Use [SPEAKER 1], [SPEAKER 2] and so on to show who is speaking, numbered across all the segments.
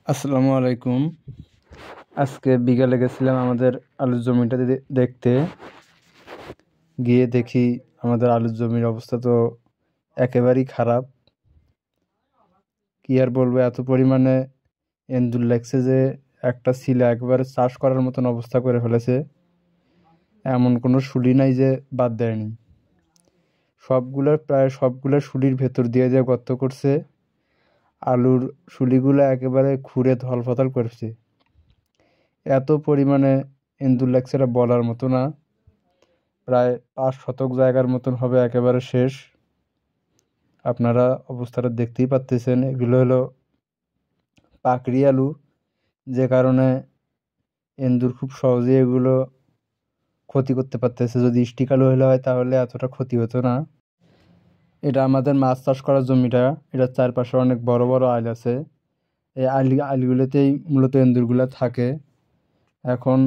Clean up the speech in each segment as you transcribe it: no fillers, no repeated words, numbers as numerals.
[SPEAKER 1] আসসালামু আলাইকুম। আজকে বিকালে গেছিলাম আমাদের আলুর জমিটা দেখতে। গিয়ে দেখি আমাদের আলুর জমির অবস্থা তো একেবারেই খারাপ। কি আর বলবো, এত পরিমাণে এন্দুর লাগছে যে একটা ছিলা একবারে চাষ করার মতন অবস্থা করে ফেলেছে। এমন কোনো শুলি নাই যে বাদ দেয়নি। প্রায় সবগুলোর শুলির ভেতর দিয়ে যে গর্ত করছে, আলুর শুলিগুলো একেবারে খুঁড়ে ধলফতাল করছে। এত পরিমাণে এন্দুর লাগছে, এটা বলার মতো না। প্রায় 5 শতক জায়গার মতন হবে একেবারে শেষ। আপনারা অবস্থাটা দেখতেই পাচ্তেছেন। এগুলো হলো পাকড়ি আলু, যে কারণে এন্দুর খুব সহজেই এগুলো ক্ষতি করতে পারতেছে। যদি স্টিক আলু হলে হয় তাহলে এতটা ক্ষতি হতো না। এটা আমাদের মাছ চাষ করার জমিটা। এটার চারপাশে অনেক বড় বড় আইল আছে। এই আইলগুলোতেই মূলত এন্দুরগুলো থাকে। এখন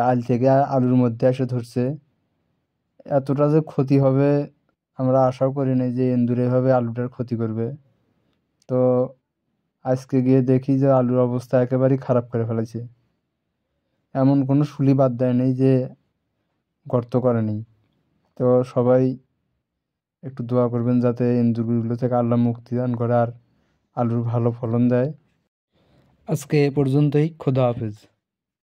[SPEAKER 1] আইল থেকে আলুর মধ্যে এসে ধরছে। এতটা যে ক্ষতি হবে আমরা আশাও করি নাই যে এন্দুর এভাবে আলুটার ক্ষতি করবে। তো আজকে গিয়ে দেখি যে আলুর অবস্থা একেবারেই খারাপ করে ফেলেছে। এমন কোনো শুলি বাদ দেয় নেই যে গর্ত করেনি। তো সবাই একটু দোয়া করবেন যাতে এন্দুরগুলো থেকে আল্লাহ মুক্তি দান করে আর আলুর ভালো ফলন দেয়। আজকে এ পর্যন্তই। খোদা হাফেজ।